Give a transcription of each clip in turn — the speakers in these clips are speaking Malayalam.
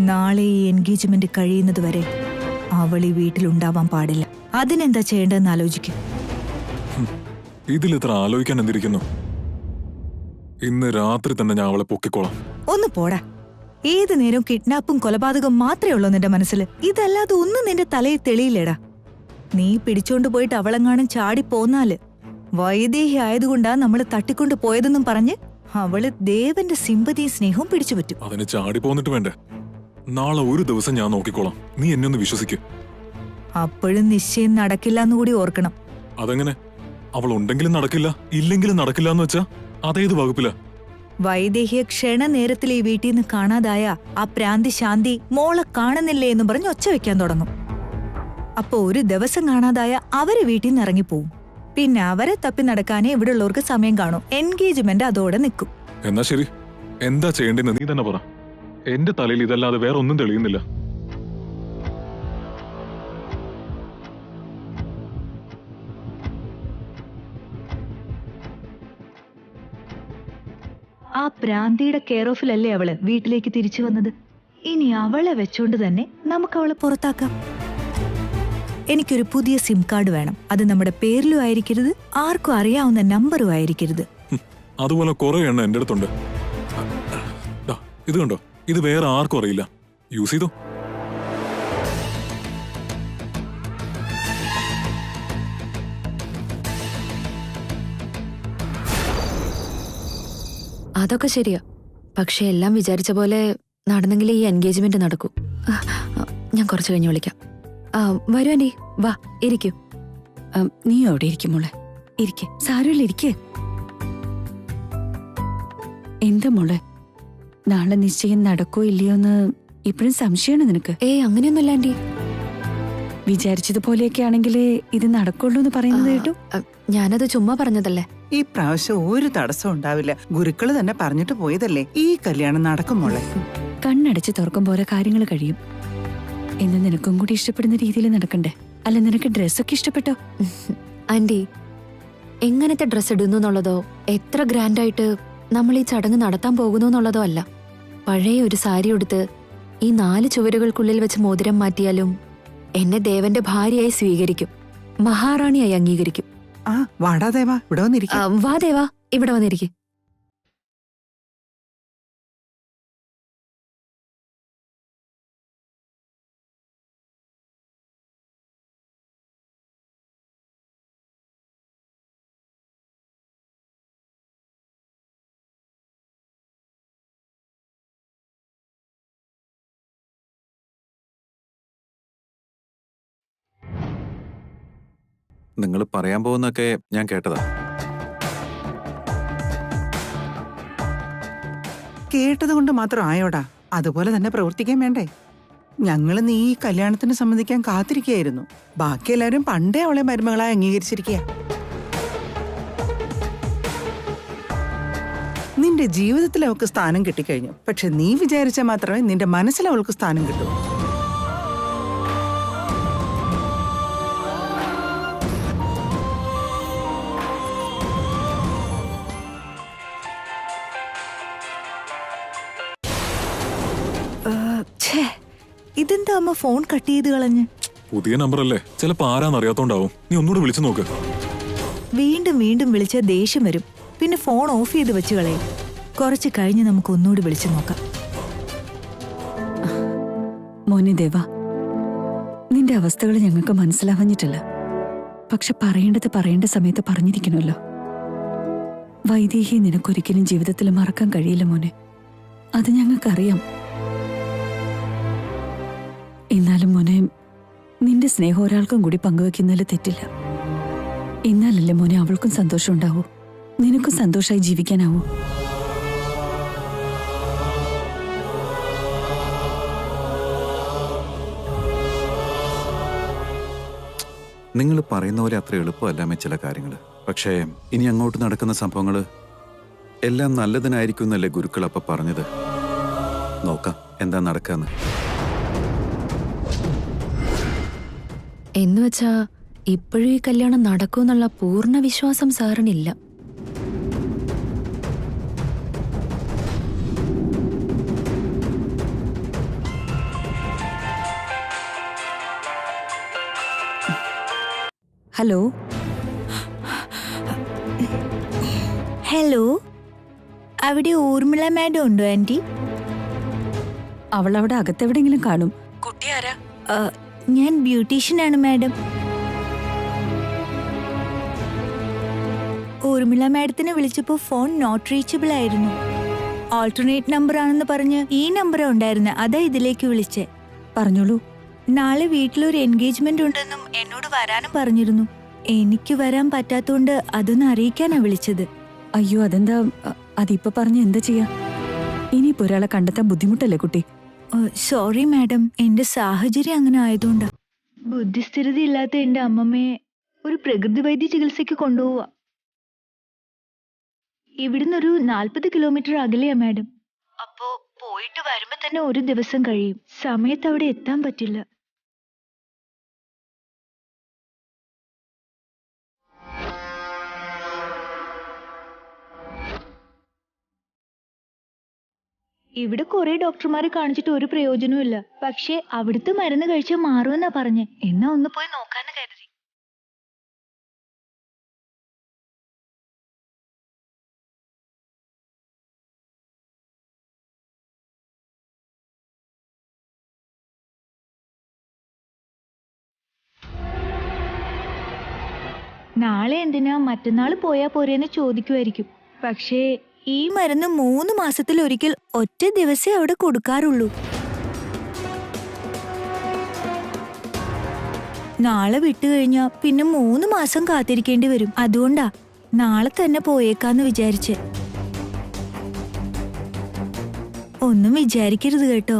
നാളെ ഈ എൻഗേജ്മെന്റ് കഴിയുന്നത് വരെ അവൾ ഈ വീട്ടിലുണ്ടാവാൻ പാടില്ല. അതിനെന്താ ചെയ്യേണ്ടതെന്ന് ആലോചിക്കും. ഇതിലിത്ര ആലോചിക്കാൻ എന്തിരിക്കുന്നു? ഇന്ന് രാത്രി തന്നെ ഞാൻ അവളെ പൊക്കിക്കോളാം. ഒന്ന് പോടാ. ഏത് നേരം കിഡ്നാപ്പും കൊലപാതകം മാത്രമേ ഉള്ളൂ നിന്റെ മനസ്സിൽ. ഇതല്ലാതെ ഒന്നും നിന്റെ തലയിൽ തെളിയില്ലേടാ. നീ പിടിച്ചോണ്ട് പോയിട്ട് അവളെങ്ങാനും ചാടി പോന്നാല് വൈദേഹി ആയതുകൊണ്ടാ നമ്മള് തട്ടിക്കൊണ്ടു പോയതെന്നും പറഞ്ഞ് അവള് ദേവന്റെ സിമ്പതിയും സ്നേഹവും പിടിച്ചുപറ്റും. അതിന് ചാടി പോന്നിട്ട് വേണ്ടേ? നാളെ ഒരു ദിവസം ഞാൻ നോക്കിക്കോളാം. നീ എന്നെ ഒന്ന് വിശ്വസിക്കും. അപ്പോഴും നിശ്ചയം നടക്കില്ല എന്നുകൂടി ഓർക്കണം. അതെങ്ങനെ? അവൾ ഉണ്ടെങ്കിലും നടക്കില്ല, ഇല്ലെങ്കിലും നടക്കില്ല എന്ന് വെച്ചാ അതേത് വകുപ്പില്ല? വൈദേഹിയെ ക്ഷണനേരത്തിൽ ഈ വീട്ടിൽ നിന്ന് കാണാതായ ആ പ്രാന്തി ശാന്തി മോളെ കാണുന്നില്ലേ എന്ന് പറഞ്ഞ് ഒച്ച വെക്കാൻ തുടങ്ങും. അപ്പൊ ഒരു ദിവസം കാണാതായ അവര് വീട്ടിൽ നിന്ന് ഇറങ്ങിപ്പോവും. പിന്നെ അവരെ തപ്പി നടക്കാനേ ഇവിടെ ഉള്ളവർക്ക് സമയം കാണും. എൻഗേജ്മെന്റ് അതോടെ നിൽക്കും. എന്നാ ശരി, എന്താ ചെയ്യേണ്ടെന്ന് നീ തന്നെ പറ. എന്റെ തലയിൽ ഇതല്ലാതെ വേറെ ഒന്നും തെളിയുന്നില്ല. ആ പ്രാന്തിയുടെ കെയർ ഓഫിലല്ലേ അവള് വീട്ടിലേക്ക് തിരിച്ചു വന്നത്. ഇനി അവളെ വെച്ചോണ്ട് തന്നെ നമുക്ക് അവളെ പുറത്താക്കാം. എനിക്കൊരു പുതിയ സിം കാർഡ് വേണം. അത് നമ്മുടെ പേരിലും ആയിരിക്കരുത്, ആർക്കും അറിയാവുന്ന നമ്പറും ആയിരിക്കരുത്. അതുപോലെ കുറെ എണ്ണം എന്റെ അടുത്തുണ്ട്. ഇത് കണ്ടോ, ഇത് വേറെ ആർക്കും അറിയില്ല. യൂസ് ചെയ്തോ. അതൊക്കെ ശരിയാ. പക്ഷെ എല്ലാം വിചാരിച്ച പോലെ നടന്നെങ്കിൽ ഈ എൻഗേജ്മെന്റ് നടക്കൂ. ഞാൻ കുറച്ച് കഴിഞ്ഞ് വിളിക്കാം. വരൂ ആന്റി, വാ ഇരിക്കൂ. നീ അവിടെ ഇരിക്കും മോളെ, ഇരിക്കെ. സാരമില്ല, ഇരിക്കേ. എന്താ മോളെ, നാളെ നിശ്ചയം നടക്കോ ഇല്ലയോ എന്ന് ഇപ്പോഴും സംശയമാണ് നിനക്ക്? അങ്ങനെയൊന്നുമില്ല ആന്റി. വിചാരിച്ചതുപോലെയൊക്കെ ആണെങ്കിലേ ഇത് നടക്കുള്ളൂ എന്ന് പറയുന്നത് കേട്ടു. ഞാനത് ചുമ്മാ പറഞ്ഞതല്ലേ. ഈ പ്രാവശ്യം ഒരു തടസ്സം ഉണ്ടാവില്ല. ഗുരുക്കള് തന്നെ പറഞ്ഞിട്ട് പോയതല്ലേ. ഈ കല്യാണം നടക്കും മോളെ. കണ്ണടച്ച് തുറക്കും പോലെ കാര്യങ്ങൾ കഴിയും. എന്ന് നിനക്കും കൂടി ഇഷ്ടപ്പെടുന്ന രീതിയിൽ നടക്കണ്ടേ? അല്ല, നിനക്ക് ഡ്രസ്സൊക്കെ ഇഷ്ടപ്പെട്ടോ? ആന്റി, എങ്ങനത്തെ ഡ്രസ് ഇടുന്നു എന്നുള്ളതോ എത്ര ഗ്രാൻഡായിട്ട് നമ്മൾ ഈ ചടങ്ങ് നടത്താൻ പോകുന്നു എന്നുള്ളതോ അല്ല. പഴയ ഒരു സാരി ഉടുത്ത് ഈ 4 ചുവരുകൾക്കുള്ളിൽ വെച്ച് മോതിരം മാറ്റിയാലും എന്നെ ദേവന്റെ ഭാര്യയായി സ്വീകരിക്കും, മഹാറാണിയായി അംഗീകരിക്കും. വാടാ ദേവാ, ഇവിടെ വന്നിരിക്കും. വാ ദേവാ, ഇവിടെ വന്നിരിക്കും. നിങ്ങൾ പറയാൻ പോകുന്നൊക്കെ ഞാൻ കേട്ടതാ. കേട്ടത് കൊണ്ട് മാത്രം ആയോടാ? അതുപോലെ തന്നെ പ്രവർത്തിക്കാൻ വേണ്ടേ? ഞങ്ങള് നീ ഈ കല്യാണത്തിന് സംബന്ധിക്കാൻ കാത്തിരിക്കുകയായിരുന്നു. ബാക്കി എല്ലാവരും പണ്ടേ അവളെ മരുമകളായി അംഗീകരിച്ചിരിക്കുക. നിന്റെ ജീവിതത്തിൽ അവൾക്ക് സ്ഥാനം കിട്ടിക്കഴിഞ്ഞു. പക്ഷെ നീ വിചാരിച്ചാൽ മാത്രമേ നിന്റെ മനസ്സിൽ അവൾക്ക് സ്ഥാനം കിട്ടൂ. ഇതെന്താ അമ്മ ഫോൺ കട്ട് ചെയ്ത് കളഞ്ഞ്? പുതിയ നമ്പർ അല്ലേ, ചിലപ്പോ ആരാന്നറിയാത്തോണ്ടാവും. നീ ഒന്നുകൂടെ വിളിച്ചു നോക്ക്. വീണ്ടും വീണ്ടും വിളിച്ച ദേഷ്യം വരും. പിന്നെ ഫോൺ ഓഫ് ചെയ്ത് വെച്ച് കളയും. കുറച്ച് കഴിഞ്ഞ് നമുക്ക് ഒന്നുകൂടി വിളിച്ചു നോക്കാം. മോനെ ദേവാ, നിന്റെ അവസ്ഥകൾ ഞങ്ങൾക്ക് മനസ്സിലാവഞ്ഞിട്ടില്ല. പക്ഷെ പറയേണ്ടത് പറയേണ്ട സമയത്ത് പറഞ്ഞിരിക്കണമല്ലോ. വൈദേഹിയെ നിനക്കൊരിക്കലും ജീവിതത്തിൽ മറക്കാൻ കഴിയില്ല മോനെ. അത് ഞങ്ങൾക്കറിയാം. എന്നാലും മോനെ, നിന്റെ സ്നേഹം ഒരാൾക്കും കൂടി പങ്കുവെക്കുന്നതിൽ തെറ്റില്ല. എന്നാലല്ലേ മോനെ അവൾക്കും സന്തോഷം ഉണ്ടാവൂ, നിനക്കും സന്തോഷമായി ജീവിക്കാനാവൂ. നിങ്ങൾ പറയുന്ന പോലെ അത്ര എളുപ്പമല്ലാമേ ചില കാര്യങ്ങൾ. പക്ഷേ ഇനി അങ്ങോട്ട് നടക്കുന്ന സംഭവങ്ങൾ എല്ലാം നല്ലതിനായിരിക്കും എന്നല്ലേ ഗുരുക്കൾ അപ്പൊ പറഞ്ഞത്. നോക്കാം എന്താ നടക്കാന്ന്. എന്നുവെച്ചാ ഇപ്പോഴും ഈ കല്യാണം നടക്കൂന്നുള്ള പൂർണ്ണ വിശ്വാസം സാറിനില്ല. ഹലോ. ഹലോ, അവിടെ ഊർമിള മാഡം ഉണ്ടോ ആന്റി? അവൾ അവിടെ അകത്തെവിടെങ്കിലും കാണും. കുട്ടി ആരാ? ഞാൻ ബ്യൂട്ടീഷ്യനാണ് മാഡം. ഊർമിള മാഡത്തിനെ വിളിച്ചപ്പോ ഫോൺ നോട്ട് റീച്ചബിൾ ആയിരുന്നു. ഓൾട്ടർനേറ്റ് നമ്പർ ആണെന്ന് പറഞ്ഞ് ഈ നമ്പറാ ഉണ്ടായിരുന്നെ, അതാ ഇതിലേക്ക് വിളിച്ചേ. പറഞ്ഞോളൂ. നാളെ വീട്ടിലൊരു എൻഗേജ്മെന്റ് ഉണ്ടെന്നും എന്നോട് വരാനും പറഞ്ഞിരുന്നു. എനിക്ക് വരാൻ പറ്റാത്തോണ്ട് അതൊന്ന് അറിയിക്കാനാ വിളിച്ചത്. അയ്യോ, അതെന്താ? അതിപ്പോ പറഞ്ഞ് എന്താ ചെയ്യാ? ഇനിയിപ്പോ ഒരാളെ കണ്ടെത്താൻ ബുദ്ധിമുട്ടല്ലേ കുട്ടി? സോറി മാഡം, എന്റെ സാഹചര്യം അങ്ങനെ ആയതുകൊണ്ടാ. ബുദ്ധിസ്ഥിരത ഇല്ലാത്ത എന്റെ അമ്മമ്മയെ ഒരു പ്രകൃതി വൈദ്യ ചികിത്സയ്ക്ക് കൊണ്ടുപോവാ. ഇവിടുന്നൊരു 40 കിലോമീറ്റർ അകലെയാ മാഡം. അപ്പോ പോയിട്ട് വരുമ്പോ തന്നെ ഒരു ദിവസം കഴിയും. സമയത്ത് അവിടെ എത്താൻ പറ്റില്ല. ഇവിടെ കുറെ ഡോക്ടർമാരെ കാണിച്ചിട്ട് ഒരു പ്രയോജനവും ഇല്ല. പക്ഷേ അവിടുത്തെ മരുന്ന് കഴിച്ചാൽ മാറുമെന്നാ പറഞ്ഞേ. എന്നാ ഒന്ന് പോയി നോക്കാന്ന് കരുതി. നാളെ എന്തിനാ, മറ്റന്നാൾ പോയാ പോരേന്ന് ചോദിക്കുമായിരിക്കും. പക്ഷേ ഈ മരുന്ന് 3 മാസത്തിലൊരിക്കൽ ഒറ്റ ദിവസേ അവിടെ കൊടുക്കാറുള്ളൂ. നാളെ വിട്ടുകഴിഞ്ഞാ പിന്നെ 3 മാസം കാത്തിരിക്കേണ്ടി വരും. അതുകൊണ്ടാ നാളെ തന്നെ പോയേക്കാന്ന് വിചാരിച്ചേ. ഒന്നും വിചാരിക്കരുത് കേട്ടോ.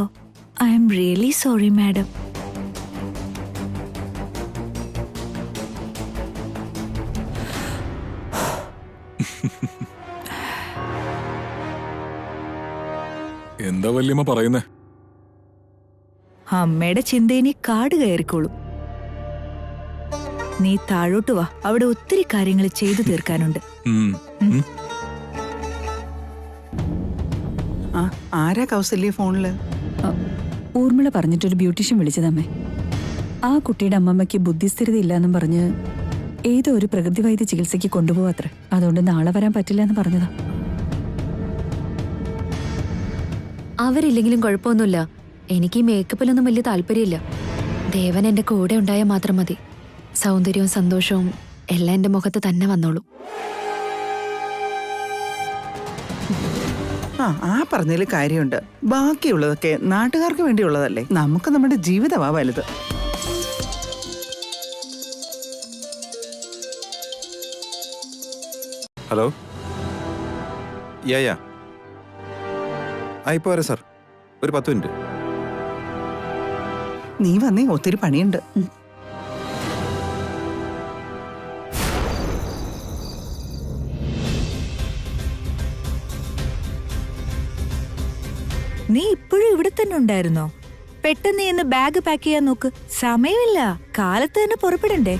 I am really sorry madam. എന്താ വല്യമ്മ പറയുന്നേ? അമ്മയുടെ ചിന്ത ഇനി കാട് കയറിക്കോളും. നീ താഴോട്ട് വാ, അവിടെ ഒത്തിരി കാര്യങ്ങൾ ചെയ്തു തീർക്കാനുണ്ട്. ആരാ കൗസല്യ ഫോണില്? ഊർമിള പറഞ്ഞിട്ടൊരു ബ്യൂട്ടീഷ്യൻ വിളിച്ചതമ്മേ. ആ കുട്ടിയുടെ അമ്മമ്മയ്ക്ക് ബുദ്ധിസ്ഥിരത ഇല്ലാന്നും പറഞ്ഞ് ഏതോ ഒരു പ്രകൃതി വൈദ്യ ചികിത്സയ്ക്ക് കൊണ്ടുപോവാത്രേ. അതുകൊണ്ട് നാളെ വരാൻ പറ്റില്ല എന്ന് പറഞ്ഞതാ. അവരില്ലെങ്കിലും കുഴപ്പമൊന്നുമില്ല. എനിക്ക് ഈ മേക്കപ്പിലൊന്നും വലിയ താല്പര്യമില്ല. ദേവൻ എന്റെ കൂടെ ഉണ്ടായാൽ മാത്രം മതി. സൗന്ദര്യവും സന്തോഷവും എല്ലാം എന്റെ മുഖത്ത് തന്നെ വന്നോളൂ. ആ പറഞ്ഞതിൽ കാര്യമുണ്ട്. ബാക്കിയുള്ളതൊക്കെ നാട്ടുകാർക്ക് വേണ്ടിയുള്ളതല്ലേ. നമുക്ക് നമ്മുടെ ജീവിതമാ വലുത്. ഹലോ. യാ ഇപ്പോൾ വരാം സാർ. ഒരു 10 മിനിറ്റ്. നീ വന്നേ, ഒത്തിരി പണിയുണ്ട്. നീ ഇപ്പോഴും ഇവിടെ തന്നെ ഉണ്ടായിരുന്നോ? പെട്ടെന്ന് ഇന്ന് ബാഗ് പാക്ക് ചെയ്യാൻ നോക്ക്. സമയമില്ല, കാലത്ത് തന്നെ പുറപ്പെടണ്ടേ.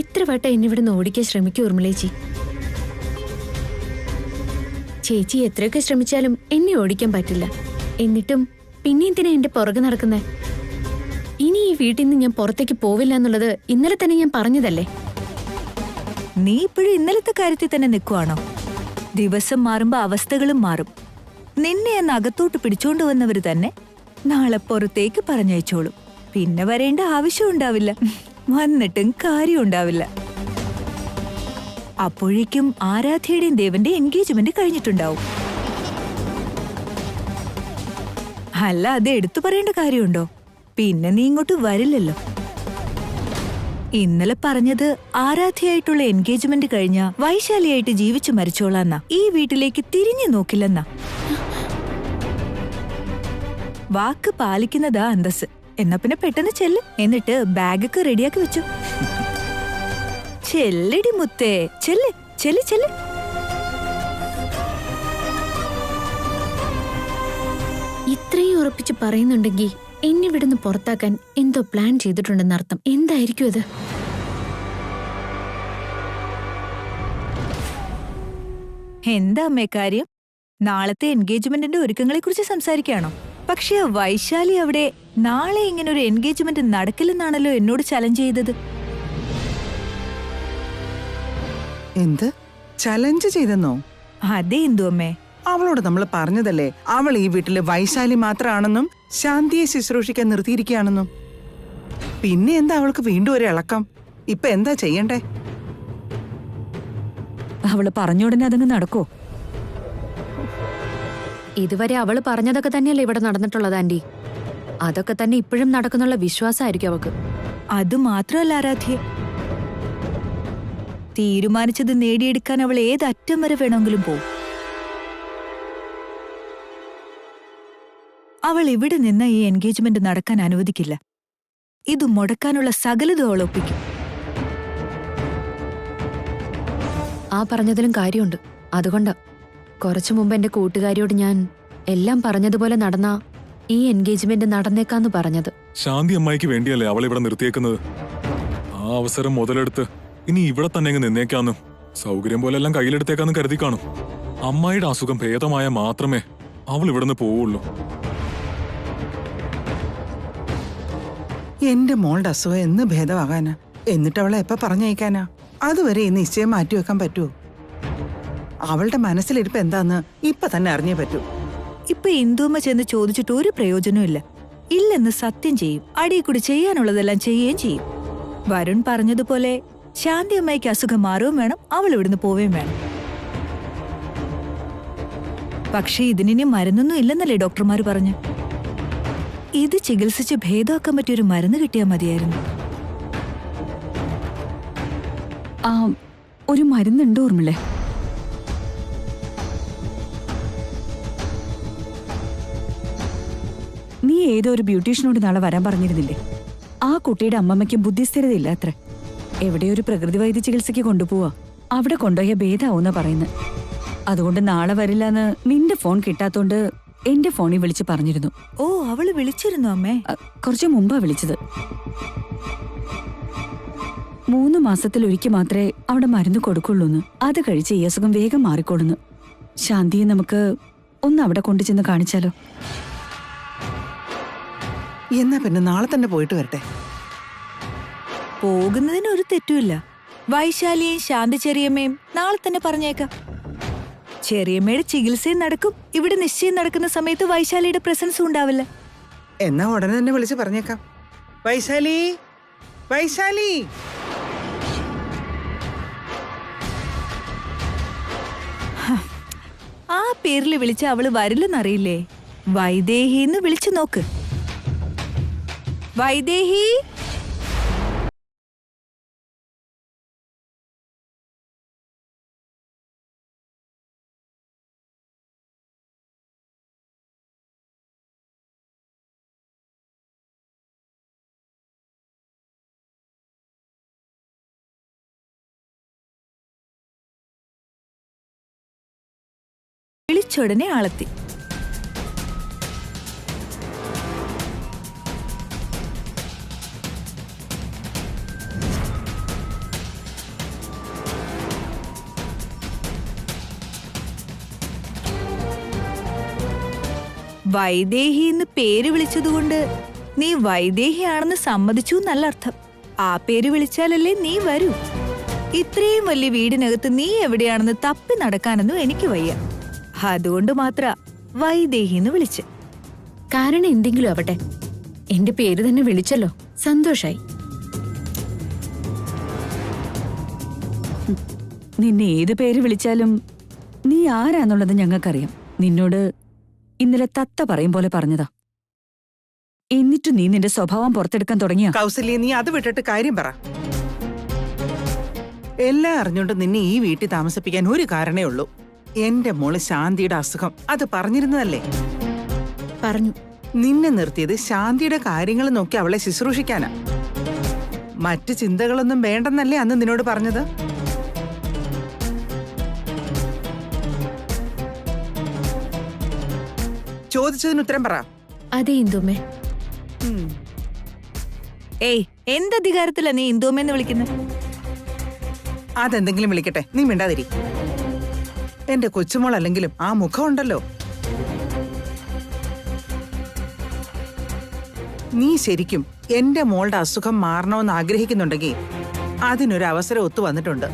എത്ര വട്ടം എന്നെ ഇവിടെ നിന്ന് ഓടിക്കാൻ ശ്രമിക്കും ഊർമിളേച്ചി. ചേച്ചി എത്രയൊക്കെ ശ്രമിച്ചാലും എന്നെ ഓടിക്കാൻ പറ്റില്ല. എന്നിട്ടും പിന്നെ എന്തിനാ എന്റെ പുറകെ നടക്കുന്നേ? ഇനി ഈ വീട്ടിൽ നിന്ന് ഞാൻ പുറത്തേക്ക് പോവില്ല എന്നുള്ളത് ഇന്നലെ തന്നെ ഞാൻ പറഞ്ഞതല്ലേ. നീ ഇപ്പോഴും ഇന്നലത്തെ കാര്യത്തിൽ തന്നെ നിൽക്കുവാണോ? ദിവസം മാറുമ്പോ അവസ്ഥകളും മാറും. നിന്നെ അന്ന് അകത്തോട്ട് പിടിച്ചോണ്ട് വന്നവര് തന്നെ നാളെ പുറത്തേക്ക് പറഞ്ഞയച്ചോളും. പിന്നെ വരേണ്ട ആവശ്യം ഉണ്ടാവില്ല. വന്നിട്ടും കാര്യം ഉണ്ടാവില്ല. അപ്പോഴേക്കും ആരാധ്യയുടെയും ദേവന്റെ എൻഗേജ്മെന്റ് കഴിഞ്ഞിട്ടുണ്ടാവും. അല്ല, അത് എടുത്തു പറയേണ്ട കാര്യമുണ്ടോ? പിന്നെ നീ ഇങ്ങോട്ട് വരില്ലല്ലോ. ഇന്നലെ പറഞ്ഞത് ആരാധ്യയായിട്ടുള്ള എൻഗേജ്മെന്റ് കഴിഞ്ഞ വൈശാലിയായിട്ട് ജീവിച്ചു മരിച്ചോളാന്നാ. ഈ വീട്ടിലേക്ക് തിരിഞ്ഞു നോക്കില്ലെന്നാ. വാക്ക് പാലിക്കുന്നതാ അന്തസ്. എന്നാ പിന്നെ പെട്ടെന്ന് ചെല്ല്. എന്നിട്ട് ബാഗൊക്കെ റെഡിയാക്കി വെച്ചു. ചെല്ലടി മുത്തേ, ചെല്ല് ചെല്ല് ചെല്ല്. ഇത്രയും ഉറപ്പിച്ച് പറയുന്നുണ്ടെങ്കിൽ എന്നെ ഇവിടുന്ന് പുറത്താക്കാൻ എന്തോ പ്ലാൻ ചെയ്തിട്ടുണ്ടെന്നർത്ഥം. എന്തായിരിക്കും അത്? എന്താ അമ്മേ കാര്യം? നാളത്തെ എൻഗേജ്മെന്റിന്റെ ഒരുക്കങ്ങളെ കുറിച്ച് സംസാരിക്കുകയാണോ? പക്ഷെ ആ വൈശാലി അവിടെ നാളെ ഇങ്ങനെ ഒരു എൻഗേജ്മെന്റ് നടക്കില്ലെന്നാണല്ലോ എന്നോട് ചലഞ്ച് ചെയ്തത്. എന്ത് ചലഞ്ച് ചെയ്തെന്നോ? അതെ ഇന്ദു അമ്മേ. അവളോട് നമ്മൾ പറഞ്ഞതല്ലേ അവൾ ഈ വീട്ടില് വൈശാലി മാത്രമാണെന്നും ശാന്തിയെ ശുശ്രൂഷിക്കാൻ നിർത്തിയിരിക്കുകയാണെന്നും. പിന്നെ എന്താ അവൾക്ക് വീണ്ടും ഒരു ഇളക്കം? ഇപ്പൊ എന്താ ചെയ്യണ്ടേ? അവള് പറഞ്ഞ ഉടനെ അതങ്ങ് നടക്കോ? ഇതുവരെ അവള് പറഞ്ഞതൊക്കെ തന്നെയല്ലേ ഇവിടെ നടന്നിട്ടുള്ളത് ആന്റി. അതൊക്കെ തന്നെ ഇപ്പോഴും നടക്കുന്നുള്ള വിശ്വാസമായിരിക്കും അവക്ക്. അത് മാത്രമല്ല ആരാധ്യ, തീരുമാനിച്ചത് നേടിയെടുക്കാൻ അവൾ ഏതറ്റം വരെ വേണമെങ്കിലും പോവും. അവൾ ഇവിടെ നിന്ന് ഈ എൻഗേജ്മെന്റ് നടക്കാൻ അനുവദിക്കില്ല. ഇത് മുടക്കാനുള്ള സകലതും അവൾ ഒപ്പിക്കും. ആ പറഞ്ഞതിലും കാര്യമുണ്ട്. അതുകൊണ്ട് കുറച്ചു മുമ്പ് എന്റെ കൂട്ടുകാരിയോട് ഞാൻ എല്ലാം പറഞ്ഞതുപോലെ നടന്ന ഈ എൻഗേജ്മെന്റ് നടന്നേക്കാന്ന് പറഞ്ഞത്. ശാന്തി അമ്മായിക്ക് വേണ്ടിയല്ലേ അവൾ ഇവിടെ നിർത്തിയേക്കുന്നത്. ആ അവസരം മുതലെടുത്ത് ഇനി ഇവിടെ തന്നെ അങ്ങ് നിന്നേക്കാന്നും സൗകര്യം പോലെ എല്ലാം കയ്യിലെടുത്തേക്കാന്നും കരുതി കാണും. അമ്മായിയുടെ അസുഖം ഭേദമായ മാത്രമേ അവൾ ഇവിടുന്ന് പോവുള്ളൂ. എന്റെ മോളുടെ അസുഖം എന്ന് ഭേദമാകാനാ? എന്നിട്ട് അവളെ എപ്പ പറഞ്ഞയക്കാനാ? അതുവരെ ഈ നിശ്ചയം മാറ്റിവെക്കാൻ പറ്റുമോ? അവളുടെ മനസ്സിലിരിപ്പ് എന്താന്ന് ഇപ്പൊ തന്നെ അറിഞ്ഞേ പറ്റൂ. ഇപ്പൊ ഇന്ദുമ്മ ചെന്ന് ചോദിച്ചിട്ട് ഒരു പ്രയോജനവും ഇല്ല. ഇല്ലെന്ന് സത്യം ചെയ്യും. അടിയിൽ കൂടി ചെയ്യാനുള്ളതെല്ലാം ചെയ്യുകയും ചെയ്യും. വരുൺ പറഞ്ഞതുപോലെ ശാന്തി അമ്മയ്ക്ക് അസുഖം മാറുകയും വേണം, അവൾ ഇവിടുന്ന് പോവുകയും വേണം. പക്ഷെ ഇതിനി മരുന്നൊന്നും ഇല്ലെന്നല്ലേ ഡോക്ടർമാർ പറഞ്ഞു. ഇത് ചികിത്സിച്ച് ഭേദമാക്കാൻ പറ്റിയൊരു മരുന്ന് കിട്ടിയാൽ മതിയായിരുന്നു. ആ ഒരു മരുന്നുണ്ട് ഊർമിളെ. നീ ഏതോ ഒരു ബ്യൂട്ടീഷ്യനോട് നാളെ വരാൻ പറഞ്ഞിരുന്നില്ലേ? ആ കുട്ടിയുടെ അമ്മമ്മയ്ക്ക് ബുദ്ധിസ്ഥിരതയില്ല അത്ര. എവിടെയോ ഒരു പ്രകൃതി വൈദ്യ ചികിത്സയ്ക്ക് കൊണ്ടുപോവാ. അവിടെ കൊണ്ടുപോയ ഭേദാവൂന്നാ പറയുന്നത്. അതുകൊണ്ട് നാളെ വരില്ലെന്ന് നിന്റെ ഫോൺ കിട്ടാത്തോണ്ട് എന്റെ ഫോണിൽ വിളിച്ച് പറഞ്ഞിരുന്നു. ഓ, അവള് വിളിച്ചിരുന്നു അമ്മേ? കുറച്ചു മുമ്പാ വിളിച്ചത്. 3 മാസത്തിലൊരിക്കൽ മാത്രമേ അവിടെ മരുന്ന് കൊടുക്കുള്ളൂന്ന്. അത് കഴിച്ച് ഈ അസുഖം വേഗം മാറിക്കൊള്ളുന്നു. ശാന്തിയെ നമുക്ക് ഒന്ന് അവിടെ കൊണ്ടുചെന്ന് കാണിച്ചാലോ? എന്നാ പിന്നെ നാളെ തന്നെ പോയിട്ട് വരട്ടെ. പോകുന്നതിന് ഒരു തെറ്റുമില്ല. വൈശാലിയെയും ശാന്തി ചെറിയമ്മയും നാളെ തന്നെ പറഞ്ഞേക്കാം. ചെറിയമ്മയുടെ ചികിത്സയും നടക്കും. ഇവിടെ നിശ്ചയം നടക്കുന്ന സമയത്ത് വൈശാലിയുടെ പ്രസൻസും ഉണ്ടാവില്ല. എന്നാ ഉടനെ തന്നെ വിളിച്ച് പറഞ്ഞേക്കാം. വൈശാലി, വൈശാലി. ആ പേരിൽ വിളിച്ച അവള് വരില്ലെന്നറിയില്ലേ? വൈദേഹിന്ന് വിളിച്ചു നോക്ക്. വൈദേഹി. വിളിച്ചുടനെ ആളെത്തി. വൈദേഹി എന്ന് പേര് വിളിച്ചതുകൊണ്ട് നീ വൈദേഹിയാണെന്ന് സമ്മതിച്ചു എന്നല്ല അർത്ഥം. ആ പേര് വിളിച്ചാലല്ലേ നീ വരൂ. ഇത്രയും വലിയ വീടിനകത്ത് നീ എവിടെയാണെന്ന് തപ്പി നടക്കാനൊന്നും എനിക്ക് വയ്യ. അതുകൊണ്ട് മാത്ര വൈദേഹിന്ന് വിളിച്ച്. കാരണം എന്തെങ്കിലും ആവട്ടെ, എന്റെ പേര് തന്നെ വിളിച്ചല്ലോ, സന്തോഷായി. നിന്നെ ഏത് പേര് വിളിച്ചാലും നീ ആരാന്നുള്ളത് ഞങ്ങൾക്കറിയാം. നിന്നോട് ഇന്നലെ തത്ത പറയും പോലെ പറഞ്ഞതാ. എന്നിട്ടും നീ നിന്റെ സ്വഭാവം പുറത്തെടുക്കാൻ തുടങ്ങിയ. കൗസല്യ, നീ അത് വിട്ടിട്ട് കാര്യം പറ. എല്ലാം അറിഞ്ഞോണ്ട് നിന്നെ ഈ വീട്ടിൽ താമസിപ്പിക്കാൻ ഒരു കാരണേ ഉള്ളൂ. എന്റെ മോള് ശാന്തിയുടെ അസുഖം. അത് പറഞ്ഞിരുന്നതല്ലേ? പറഞ്ഞു. നിന്നെ നിർത്തിയത് ശാന്തിയുടെ കാര്യങ്ങൾ നോക്കി അവളെ ശുശ്രൂഷിക്കാനാ. മറ്റു ചിന്തകളൊന്നും വേണ്ടെന്നല്ലേ അന്ന് നിന്നോട് പറഞ്ഞത്? ചോദിച്ചതിന് ഉത്തരം പറ. അതെ ഇന്ദുമ്മേ. ഏയ്, എന്തധികാരത്തിലാ നീ ഇന്ദുമ്മേന്ന് വിളിക്കുന്നത്? അതെന്തെങ്കിലും വിളിക്കട്ടെ, നീ മിണ്ടാതിരി. എന്റെ കൊച്ചുമോൾ അല്ലെങ്കിലും ആ മുഖം ഉണ്ടല്ലോ. നീ ശരിക്കും എന്റെ മോളുടെ അസുഖം മാറണമെന്ന് ആഗ്രഹിക്കുന്നുണ്ടെങ്കിൽ അതിനൊരു അവസരം ഒത്തു വന്നിട്ടുണ്ട്.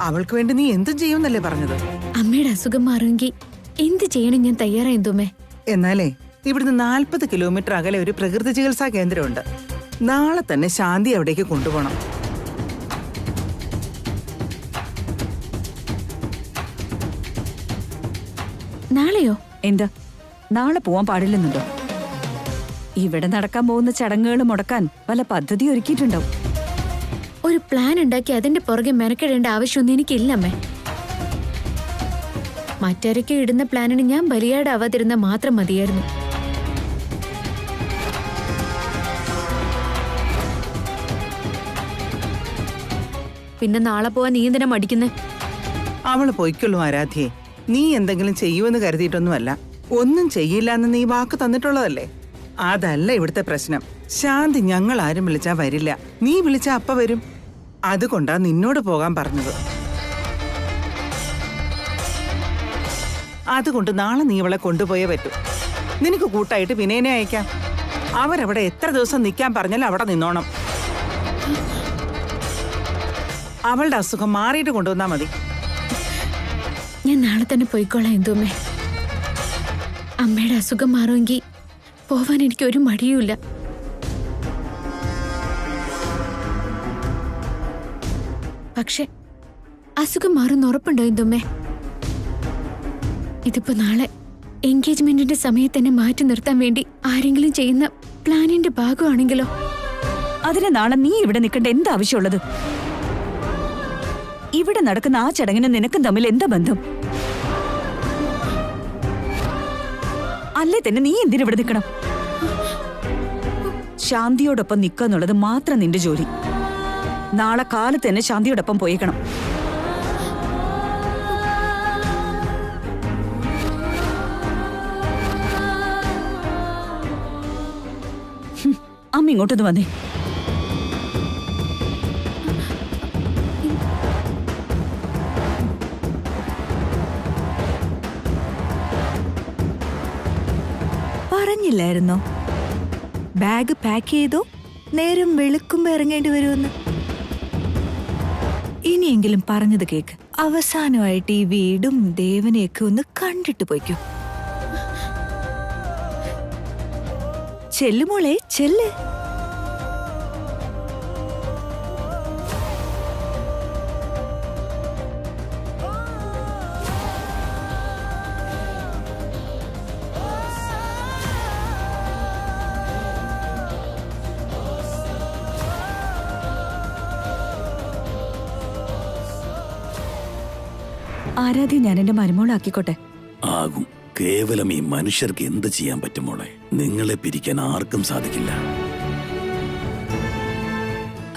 അവൾക്ക് വേണ്ടി നീ എന്തും ചെയ്യുമെന്നല്ലേ പറഞ്ഞത്? അമ്മയുടെ അസുഖം മാറുമെങ്കിൽ എന്ത് ചെയ്യണം ഞാൻ തയ്യാറായി എന്തുമേ. എന്നാലേ ഇവിടുന്ന് 40 കിലോമീറ്റർ അകലെ ഒരു പ്രകൃതി ചികിത്സാ കേന്ദ്രമുണ്ട്. നാളെ തന്നെ ശാന്തി അവിടേക്ക് കൊണ്ടുപോകണം. നാളെയോ? എന്താ നാളെ പോവാൻ പാടില്ലെന്നുണ്ടോ? ഇവിടെ നടക്കാൻ പോകുന്ന ചടങ്ങുകൾ മുടക്കാൻ വല്ല പദ്ധതി ഒരുക്കിയിട്ടുണ്ടാവും. ഒരു പ്ലാൻ ഉണ്ടാക്കി അതിന്റെ പുറകെ മെനക്കെടേണ്ട ആവശ്യമൊന്നും എനിക്കില്ല അമ്മേ. മറ്റാരൊക്കെ ഇടുന്ന പ്ലാനിന് ഞാൻ ബലിയാടാവാതിരുന്ന മാത്രം മതിയായിരുന്നു. പിന്നെ നാളെ പോവാൻ നീ എന്തിനാ മടിക്കുന്നേ? അവള് പൊയ്ക്കുള്ളൂ ആരാധ്യേ. നീ എന്തെങ്കിലും ചെയ്യുമെന്ന് കരുതിയിട്ടൊന്നുമല്ല. ഒന്നും ചെയ്യില്ല എന്ന് നീ വാക്ക് തന്നിട്ടുള്ളതല്ലേ. അതല്ല ഇവിടുത്തെ പ്രശ്നം. ശാന്തി ഞങ്ങൾ ആരും വിളിച്ചാ വരില്ല. നീ വിളിച്ചാ അപ്പ വരും. അതുകൊണ്ടാ നിന്നോട് പോകാൻ പറഞ്ഞത്. അതുകൊണ്ട് നാളെ നീ അവളെ കൊണ്ടുപോയേ പറ്റൂ. നിനക്ക് കൂട്ടായിട്ട് വിനയനെ അയക്കാം. അവരവിടെ എത്ര ദിവസം നിൽക്കാൻ പറഞ്ഞാലും അവിടെ നിന്നോണം. അവളുടെ അസുഖം മാറിയിട്ട് കൊണ്ടുവന്നാ മതി. ഞാൻ നാളെ തന്നെ പോയിക്കോളാം എന്തുമേ. അമ്മയുടെ അസുഖം മാറുമെങ്കിൽ പോവാൻ എനിക്ക് ഒരു മടിയുമില്ല. പക്ഷെ അസുഖം മാറുന്ന ഉറപ്പുണ്ടോ എന്തുമേ? ഇതിപ്പോ നാളെ എൻഗേജ്മെന്റിന്റെ സമയത്ത് തന്നെ മാറ്റി നിർത്താൻ വേണ്ടി ആരെങ്കിലും ചെയ്യുന്ന പ്ലാനിന്റെ ഭാഗമാണെങ്കിലോ? അതിന് നാളെ നീ ഇവിടെ നിൽക്കേണ്ട എന്താ ആവശ്യമുള്ളത്? ഇവിടെ നടക്കുന്ന ആ ചടങ്ങിന് നിനക്കും തമ്മിൽ എന്താ ബന്ധം? അല്ലേ തന്നെ നീ എന്തിനിവിടെ നിൽക്കണം? ശാന്തിയോടൊപ്പം നിൽക്കാന്നുള്ളത് മാത്രം നിന്റെ ജോലി. നാളെ കാലത്ത് തന്നെ ശാന്തിയോടൊപ്പം പോയേക്കണം. അമ്മ ഇങ്ങോട്ടൊന്ന് വന്നേ. പറഞ്ഞില്ലായിരുന്നോ ബാഗ് പാക്ക് ചെയ്തോ, നേരം വെളുക്കുമ്പോ ഇറങ്ങേണ്ടി വരുമെന്ന്? ഇനിയെങ്കിലും പറഞ്ഞത് കേക്ക്. അവസാനമായിട്ട് ഈ വീടും ദേവനെയൊക്കെ ഒന്ന് കണ്ടിട്ട് പോയിക്കോ. ചെല്ലുമോളെ ചെല്ല്. ആരാധ്യ ഞാൻ എന്റെ മരുമോളാക്കിക്കോട്ടെ. ആകും. കേവലം ഈ മനുഷ്യർക്ക് എന്ത് ചെയ്യാൻ പറ്റും മോളെ? നിങ്ങളെ പിരിക്കാൻ ആർക്കും സാധിക്കില്ല.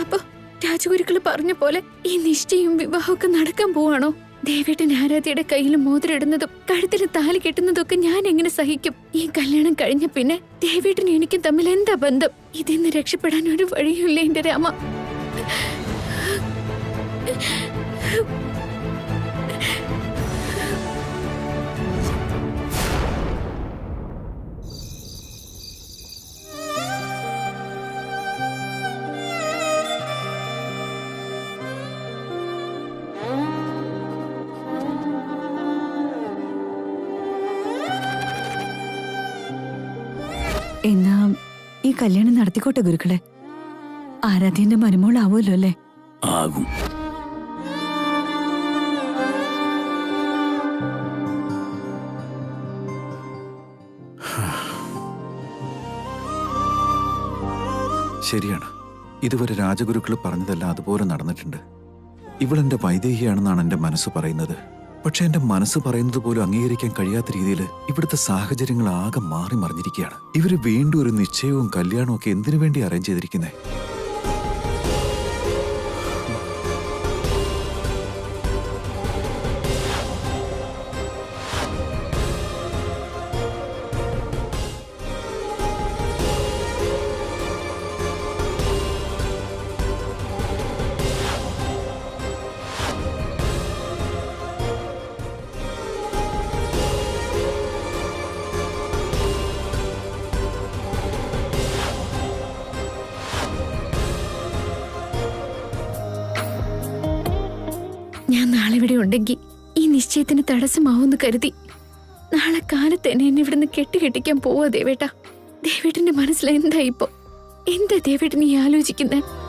അപ്പൊ രാജഗുരുക്കള് പറഞ്ഞ പോലെ ഈ നിശ്ചയും വിവാഹമൊക്കെ നടക്കാൻ പോവാണോ? ദേവേട്ടൻ ആരാധ്യയുടെ കയ്യിൽ മോതിരിടുന്നതും കഴുത്തിൽ താലി കെട്ടുന്നതും ഒക്കെ ഞാൻ എങ്ങനെ സഹിക്കും? ഈ കല്യാണം കഴിഞ്ഞ പിന്നെ ദേവേട്ടനും എനിക്കും തമ്മിൽ എന്താ ബന്ധം? ഇതിന്ന് രക്ഷപ്പെടാൻ ഒരു വഴിയില്ല എന്റെ രാമ. എന്നാ ഈ കല്യാണം നടത്തിക്കോട്ടെ ഗുരുക്കളെ. ആരാധ്യന്റെ മരുമോളാവുമല്ലോ അല്ലേ? ആകും. ശരിയാണ്. ഇതുവരെ രാജഗുരുക്കൾ പറഞ്ഞതെല്ലാം അതുപോലെ നടന്നിട്ടുണ്ട്. ഇവളെന്റെ വൈദേഹിയാണെന്നാണ് എന്റെ മനസ്സ് പറയുന്നത്. പക്ഷെ എന്റെ മനസ്സ് പറയുന്നത് പോലും അംഗീകരിക്കാൻ കഴിയാത്ത രീതിയിൽ ഇവിടുത്തെ സാഹചര്യങ്ങൾ ആകെ മാറി മറിഞ്ഞിരിക്കുകയാണ്. ഇവര് വീണ്ടും ഒരു നിശ്ചയവും കല്യാണവും ഒക്കെ എന്തിനു വേണ്ടി അറേഞ്ച് ചെയ്തിരിക്കുന്നേ? ഞാൻ നാളെ ഇവിടെ ഉണ്ടെങ്കിൽ ഈ നിശ്ചയത്തിന് തടസ്സമാവുമെന്ന് കരുതി നാളെ കാലത്ത് തന്നെ എന്നെ ഇവിടുന്ന് കെട്ടിക്കാൻ പോവാ ദേവേട്ട. ദേവേട്ടന്റെ മനസ്സിൽ എന്താ ഇപ്പൊ? എന്താ ദേവേട്ടൻ ഈ ആലോചിക്കുന്നത്?